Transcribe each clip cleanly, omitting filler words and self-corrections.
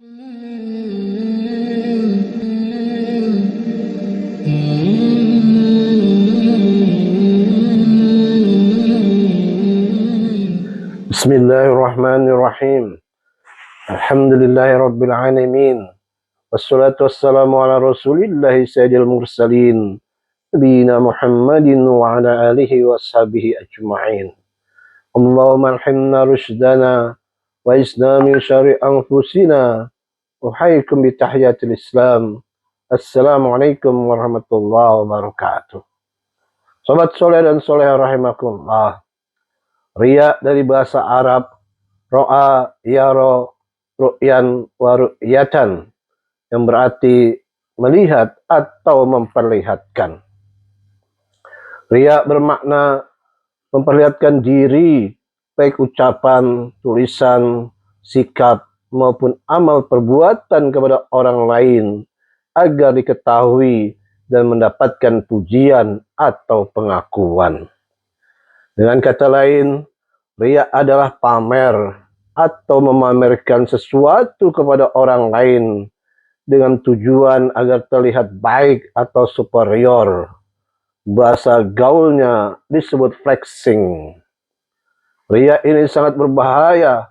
Bismillahirrahmanirrahim. Alhamdulillahi rabbil alamin. Wassalatu wassalamu ala rasulillahi sayyidil mursalin nabiyina Muhammadin wa ala alihi wa sahbihi ajma'in. Allahumma alhimna rushdana wa islami syari anfusina. Uhayyikum bi tahiyatil Islam. Assalamualaikum warahmatullahi wabarakatuh. Sobat soleh dan soleh rahimakumullah. Riya dari bahasa Arab ro'a, yaro, ru'yan, wa ru'yatan, yang berarti melihat atau memperlihatkan. Riya bermakna memperlihatkan diri, baik ucapan, tulisan, sikap, maupun amal perbuatan kepada orang lain, agar diketahui dan mendapatkan pujian atau pengakuan. Dengan kata lain, riya adalah pamer atau memamerkan sesuatu kepada orang lain dengan tujuan agar terlihat baik atau superior. Bahasa gaulnya disebut flexing. Riya ini sangat berbahaya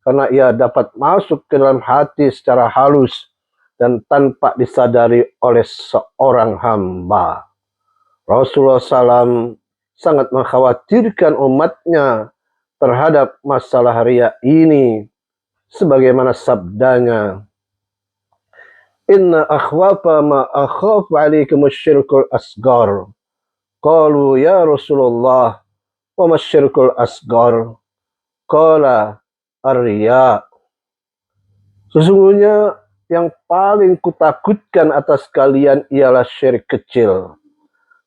karena ia dapat masuk ke dalam hati secara halus dan tanpa disadari oleh seorang hamba. Rasulullah SAW sangat mengkhawatirkan umatnya terhadap masalah riya ini, sebagaimana sabdanya, Inna akhwafa ma akhafu alaikum asyirkul asgar. Qalu ya Rasulullah, wa masyirkul asgar? Qala ar-riya. Sesungguhnya yang paling kutakutkan atas kalian ialah syirik kecil.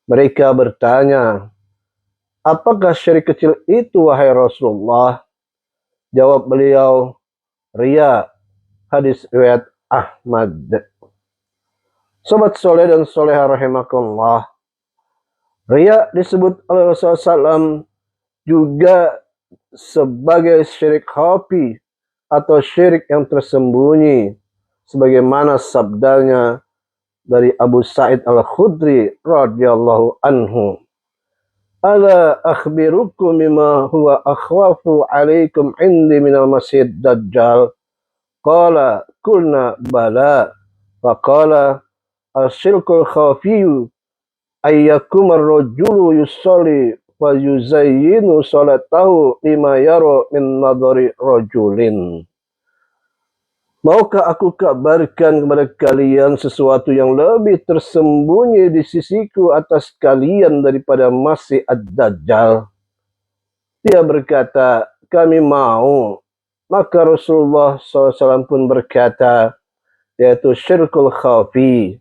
Mereka bertanya, apakah syirik kecil itu, wahai Rasulullah? Jawab beliau, riya. Hadis riwayat Ahmad. Sobat soleh dan soleha rahimakumullah, riya disebut oleh Rasulullah SAW juga sebagai syirik khafi atau syirik yang tersembunyi, sebagaimana sabdanya dari Abu Sa'id Al-Khudri radhiyallahu anhu. Ala akhbirukum bima huwa akhwafu alaikum indi minal masih dajjal. Qala kulna bala. Faqala asyirkul khafiyu ayyakum ar-rajulu yusalli wa yuzayyinu salatahu lima yara min nadhari rajulin. Maukah aku kabarkan kepada kalian sesuatu yang lebih tersembunyi di sisiku atas kalian daripada Masih Ad-Dajjal? Dia berkata, kami mau. Maka Rasulullah SAW pun berkata, yaitu syirkul khafi.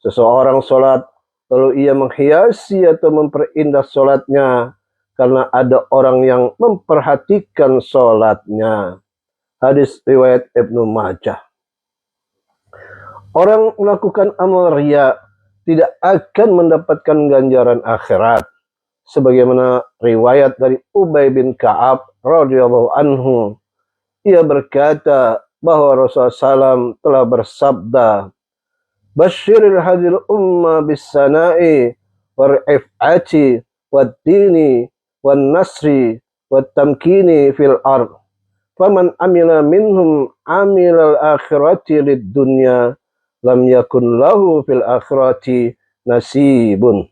Seseorang sholat, lalu ia menghiasi atau memperindah sholatnya karena ada orang yang memperhatikan sholatnya. Hadis riwayat Ibnu Majah. Orang melakukan amal riya tidak akan mendapatkan ganjaran akhirat, sebagaimana riwayat dari Ubay bin Ka'ab radhiyallahu anhu. Ia berkata bahwa Rasulullah SAW telah bersabda, Basyiril hadil umma bis sana'i wal if'ati wad dini wan nasri wat tamkini fil ard. Faman amila minhum amilal akhirati lid dunya lam yakun lahu fil akhirati nasibun.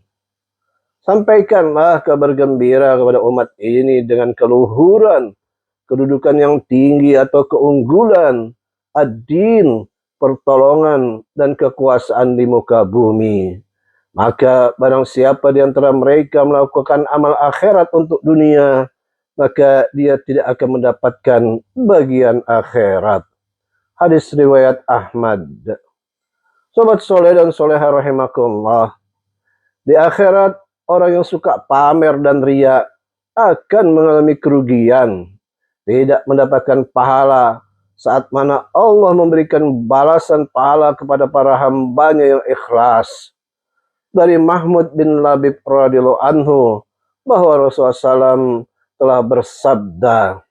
Sampaikanlah kabar gembira kepada umat ini dengan keluhuran, kedudukan yang tinggi atau keunggulan, ad-din, pertolongan, dan kekuasaan di muka bumi. Maka barang siapa di antara mereka melakukan amal akhirat untuk dunia, maka dia tidak akan mendapatkan bagian akhirat. Hadis riwayat Ahmad. Sobat soleh dan soleha rahimakumullah, di akhirat orang yang suka pamer dan riya akan mengalami kerugian, tidak mendapatkan pahala, saat mana Allah memberikan balasan pahala kepada para hambanya yang ikhlas. Dari Mahmud bin Labib radhiyallahu anhu bahwa Rasulullah SAW telah bersabda,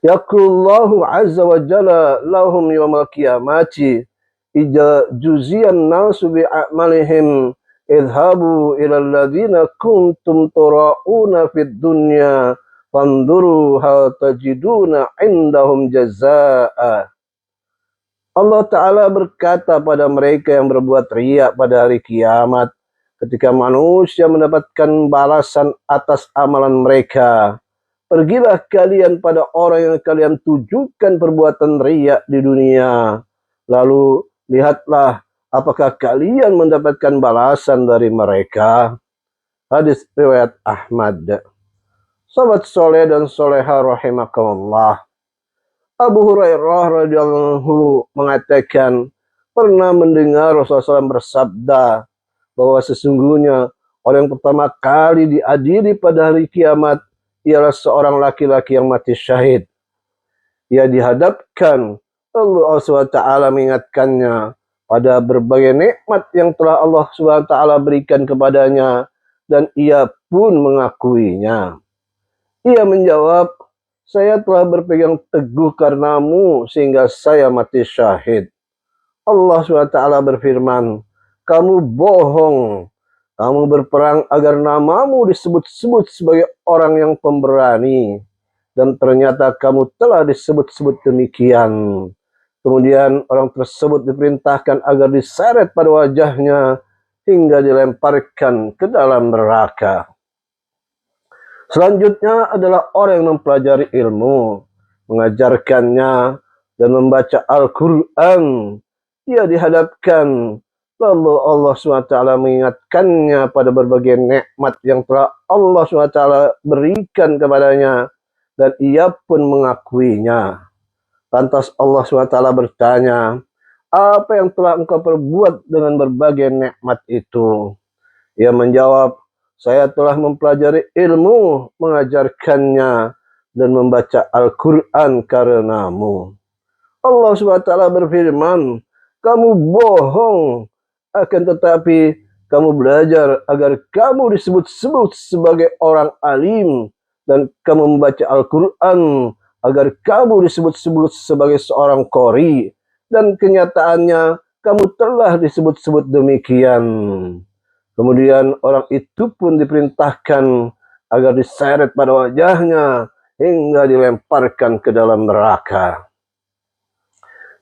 Yaqulullahu azza wa jalla lahum yawmal qiyamati ija juziyan nasu bi'amalihim idhabu ila alladhina kuntum tura'una fid dunya fanduru hal tajiduna indahum jazaa'a. Allah Ta'ala berkata pada mereka yang berbuat riya pada hari kiamat, ketika manusia mendapatkan balasan atas amalan mereka, pergilah kalian pada orang yang kalian tujukan perbuatan riya di dunia. Lalu lihatlah apakah kalian mendapatkan balasan dari mereka. Hadis riwayat Ahmad. Sahabat soleh dan soleha rahimakumullah. Abu Hurairah radhiyallahu mengatakan pernah mendengar Rasulullah SAW bersabda bahwa sesungguhnya orang yang pertama kali diadili pada hari kiamat ialah seorang laki-laki yang mati syahid. Ia dihadapkan, Allah SWT mengingatkannya pada berbagai nikmat yang telah Allah SWT berikan kepadanya, dan ia pun mengakuinya. Ia menjawab, saya telah berpegang teguh karenamu sehingga saya mati syahid. Allah SWT berfirman, kamu bohong. Kamu berperang agar namamu disebut-sebut sebagai orang yang pemberani. Dan ternyata kamu telah disebut-sebut demikian. Kemudian orang tersebut diperintahkan agar diseret pada wajahnya hingga dilemparkan ke dalam neraka. Selanjutnya adalah orang yang mempelajari ilmu, mengajarkannya, dan membaca Al-Quran. Ia dihadapkan, lalu Allah SWT mengingatkannya pada berbagai nikmat yang telah Allah SWT berikan kepadanya, dan ia pun mengakuinya. Lantas Allah SWT bertanya, apa yang telah engkau perbuat dengan berbagai nikmat itu? Ia menjawab, saya telah mempelajari ilmu, mengajarkannya, dan membaca Al-Quran karenamu. Allah SWT berfirman, kamu bohong, akan tetapi kamu belajar agar kamu disebut-sebut sebagai orang alim, dan kamu membaca Al-Quran agar kamu disebut-sebut sebagai seorang qori, dan kenyataannya kamu telah disebut-sebut demikian. Kemudian orang itu pun diperintahkan agar diseret pada wajahnya hingga dilemparkan ke dalam neraka.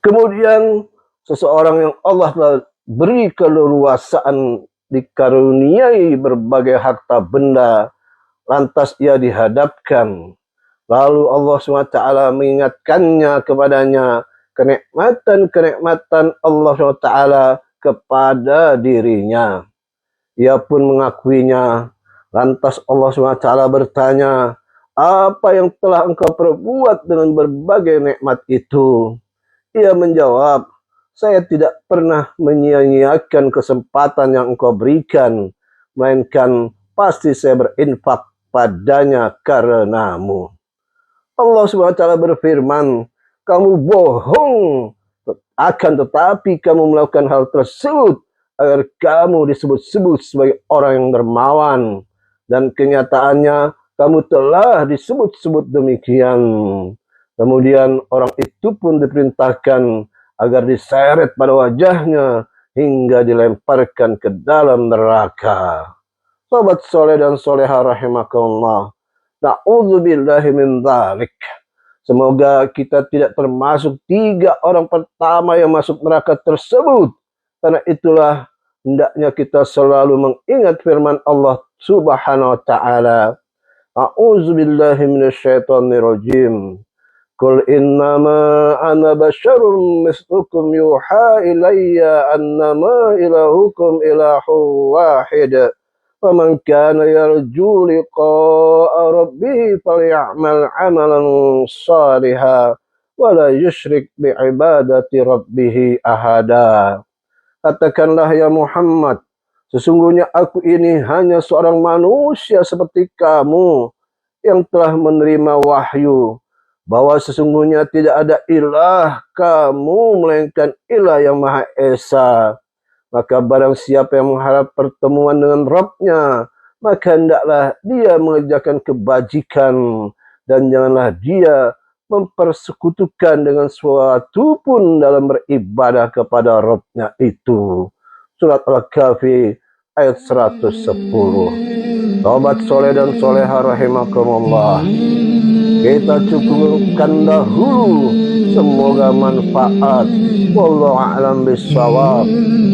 Kemudian seseorang yang Allah telah beri keleluasaan, dikaruniai berbagai harta benda, lantas ia dihadapkan. Lalu Allah SWT mengingatkannya kepadanya kenikmatan-kenikmatan Allah SWT kepada dirinya. Ia pun mengakuinya. Lantas Allah SWT bertanya, apa yang telah engkau perbuat dengan berbagai nikmat itu? Ia menjawab, saya tidak pernah menyia-nyiakan kesempatan yang engkau berikan, melainkan pasti saya berinfak padanya karenamu. Allah SWT berfirman, kamu bohong, akan tetapi kamu melakukan hal tersebut agar kamu disebut-sebut sebagai orang yang dermawan, dan kenyataannya kamu telah disebut-sebut demikian. Kemudian orang itu pun diperintahkan agar diseret pada wajahnya hingga dilemparkan ke dalam neraka. Sahabat soleh dan soleha rahimakumullah, na'udzubillahi min dzalik. Semoga kita tidak termasuk 3 orang pertama yang masuk neraka tersebut. Karena itulah hendaknya kita selalu mengingat firman Allah Subhanahu wa taala. A'udzubillahi minasyaitonir rajim. Qul innama ana basyarun mislukum yuha ilayya annama ilahukum ilahu wahid. Faman kana yarju liqa'a rabbih falyamal 'amalan shalihan wa la yusyrik bi'ibadati rabbih ahada. Katakanlah ya Muhammad, sesungguhnya aku ini hanya seorang manusia seperti kamu yang telah menerima wahyu bahwa sesungguhnya tidak ada ilah kamu melainkan ilah yang Maha Esa. Maka barang siapa yang mengharap pertemuan dengan Rabb-nya, maka hendaklah dia mengerjakan kebajikan, dan janganlah dia mempersekutukan dengan suatu pun dalam beribadah kepada Rabbnya itu. Surat Al-Kahfi ayat 110. Sobat soleh dan soleha rahimakumullah, kita cukupkan dahulu, semoga manfaat. Wallahu a'lam bissawab.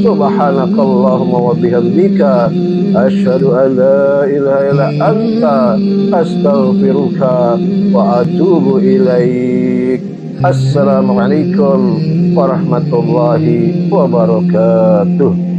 Subhanakallahumma wa bihamdika asyhadu an la ilaha illa anta astaghfiruka wa atubu ilaik. Assalamualaikum warahmatullahi wabarakatuh.